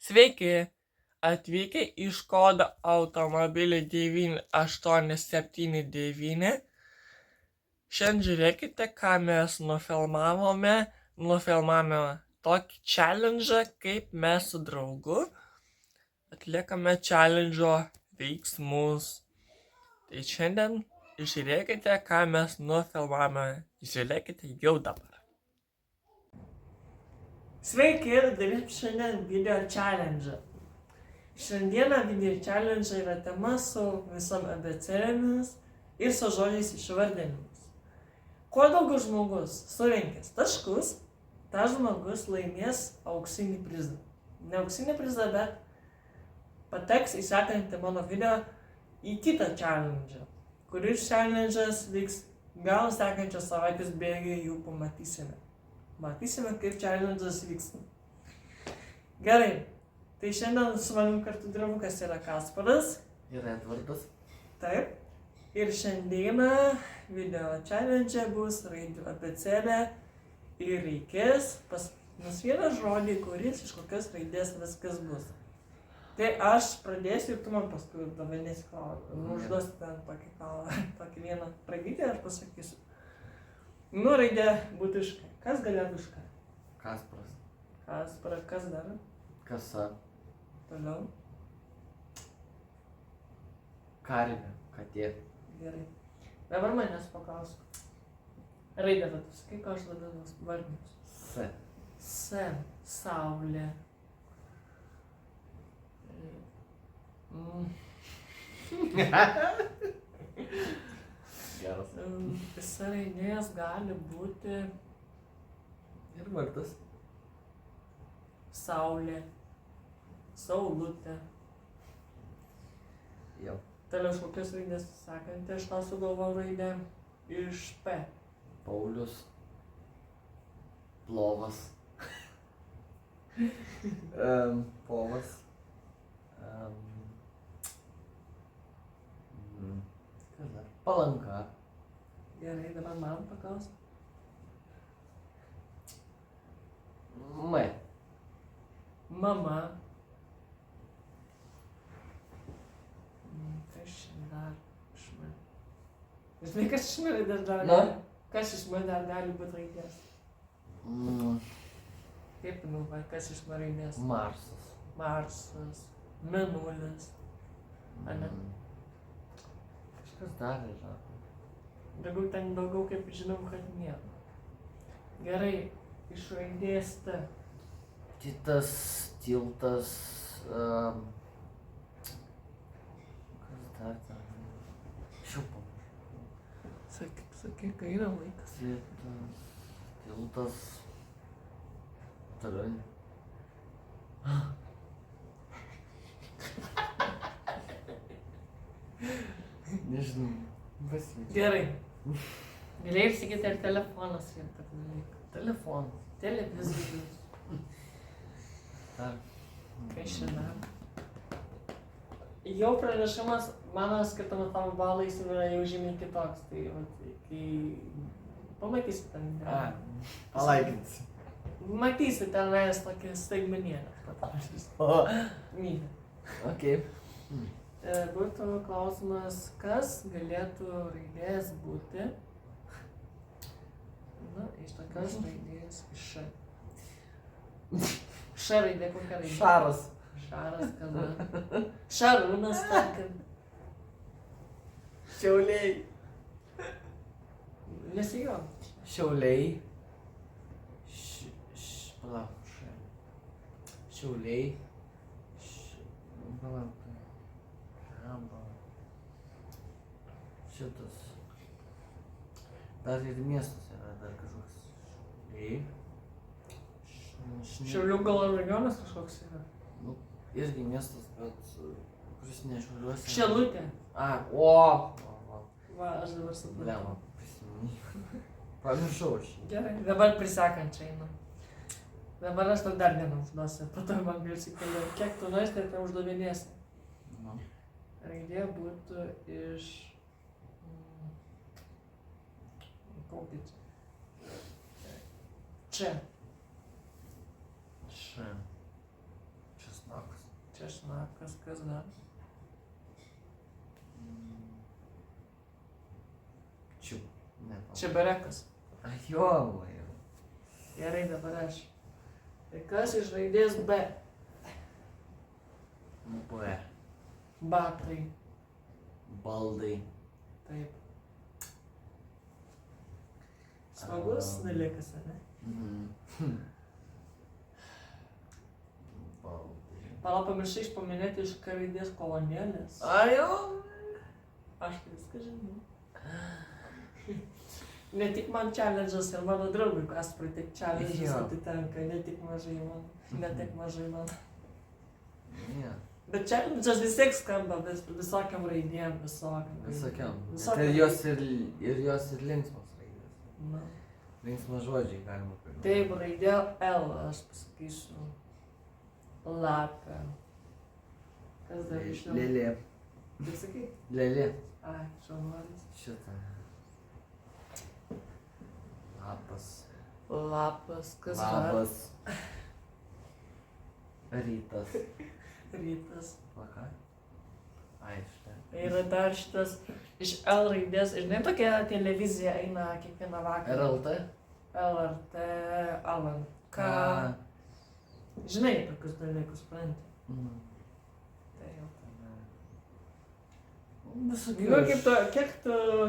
Sveiki, atvykę į Škoda automobilį 9879. Šiandien žiūrėkite, ką mes nufilmavome. Nufilmavome tokį challenge'ą, kaip mes su draugu atliekame challenge'o veiksmus. Tai šiandien žiūrėkite, ką mes nufilmavome. Žiūrėkite jau dabar. Sveiki ir darysim šiandien video challenge. Šiandieną video challenge yra tema su visom abecėlėmis ir su žodžiais išvardinimus. Kuo daugiau žmogus surinkęs taškus, tas žmogus laimės auksinį prizą. Ne auksinį prizą, bet pateks į sekantį mano video į kitą challenge, kuris challenge'as vyks gal sekančios savaitės bėgyje, jų pamatysime. Matysime, kaip challenge'as vyksta. Gerai, tai šiandien su manim kartu draugas yra Kasparas. Ir Edvardas. Taip. Ir šiandieną video challenge bus raidžių abėcėlė ir reikės pas vieną žodį, kuris iš kokios raidės viskas bus. Tai aš pradėsiu ir tu man paskui davinėsi užduosi ten tokį vieną raidytę ir aš pasakysiu. Nu, raidė būtų iš ką. Kas galėtų iš ką? Kasparas. Kasparas, kas dar? Kasa. Toliau. Karvė. Katė. Gerai. Dabar manęs paklausk. Raidė, bet tu sakai, ką aš vadinu vardinius. S. S. Saulė. Geras. S raidės gali būti Ir vardas. Saulė. Saulutė. Jau. Toliau iš kokios raidės sakantį, aš tau sugalvojau raidę iš P. Paulius. Plovas. Povas. Kas dar? Palanka. Gerai, dabar man paklaus. M. Mama. Kas čia dar iš man? Žinai, kas iš man raidės dar Na? gali? Kas iš man dar gali būti raidės? Kaip galvoji, kas iš man raidės? Marsas. Marsas. Mėnulis. Ane? Kažkas dar yra. Daugiau kaip žinom, kad nieko. Gerai, iš raidės T. Titas, tiltas. Kas dar ten? Šiupam. Sakyk, kai yra laikas. Titas, tiltas. Toliau. Nežinau. Pasvyčiu. Gerai. Galėjai sakyti, ar telefonas yra toks dalykas. Telefonas. Televizorius. Dar. Kai šiandien. Jau pranešimas, mano skirtumas tavo balais yra jau žymiai kitoks. Tai kai pamatysi ten. Palaikinsi. Matysi tenais tokį staigmenėlę. Myli. Ok. Būtų klausimas, kas galėtų raidės būti. Na, iš tokios raidės iš Š. Š raidė, kokia raidė? Šaras. Šaras, kas dar? Šarūnas, tarkim. Šiauliai. Nesijuok. Šiauliai. Palauk. Šiauliai. Palauk. Šitas. Dar ir miestas yra dar kažkoks. Šiaulių gal regionas kažkoks yra? Nu, irgi miestas, bet kuris ne Šiauliuose. Šilutė. O! Va, aš dabar supratau. Lema, prisimenu. Pamiršau aš. Gerai, dabar prisekančiai einu. Dabar aš tau dar vieną užduosiu, po to man galsi kalbėti. Kiek tu norisi, tai uždavinėsi. Nu. Raidė būtų iš... Kokį čia? Čia. Česnakas. Kas dar? Čiu. Ne. Čeberekas. Jo, jau. Gerai, dabar aš. Tai kas iš raidės B? B. Batai. Baldai. Taip. Smagus dalykas, ne? Baldai. Pala pamiršai paminėti iš K raidės kolonėlės. Ajo. Aš tai viską žinau. Ne tik man challenge'as ir mano draugui Kasparui tik challenge'as Jo. atitenka, ne tik mažai man. Ne tik mažai man. Ne. Bet challenge'as vis tiek skamba visokiam raidėm, visokiam. Visokiam. Visokiam. Tai jos ir linksmos raidės. Na. Linksmas žodžiai galima kalbėti. Taip, raidė L, aš pasakysiu. Lapė. Kas dar iš jų? Lėlė. Kaip sakai? Lėlė. Ai, šaunuolis. Šitą. Lapas. Lapas, kas dar? Labas. Rytas. Rytas. Vaka. Ai, šitą. Yra dar šitas iš L raidės, žinai, tokia televizija eina kiekvieną vakarą. RLT. LRT, LNK. Žinai tokius dalykus, supranti. Tai jau. Visokių. Nu,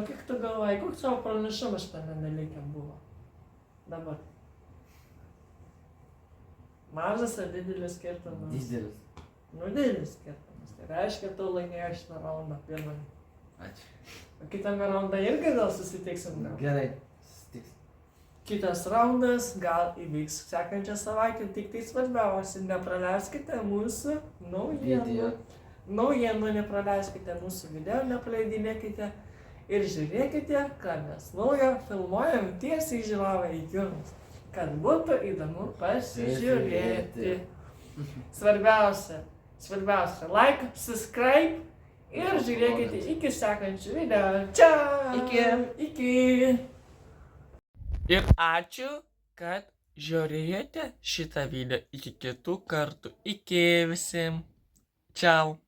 kiek tu galvoji, koks savo pranašumas šitame dalyke buvo? Dabar. Mažas ar didelis skirtumas? Didelis. Nu, didelis skirtumas. Tai reiškia, tu laimėjai šitą raundą pirmą. Ačiū. O kitame raundą irgi gal susitiksim. Gal. Gerai. Susitiks. Kitas raundas gal įvyks sekančią savaitę, tik tai svarbiausia, nepraleiskite mūsų naujienų. Video. Naujienų nepraleiskite mūsų video, nepaleidinėkite ir žiūrėkite, ką mes naujo filmuojam tiesiai žiūrovai į jums, kad būtų įdomu pasižiūrėti. Svarbiausia, like, subscribe ir žiūrėkite iki sekančių video. Čia! Iki! Ir ačiū, kad žiūrėjote šitą video. Iki kitų kartų. Iki visiems. Čiau.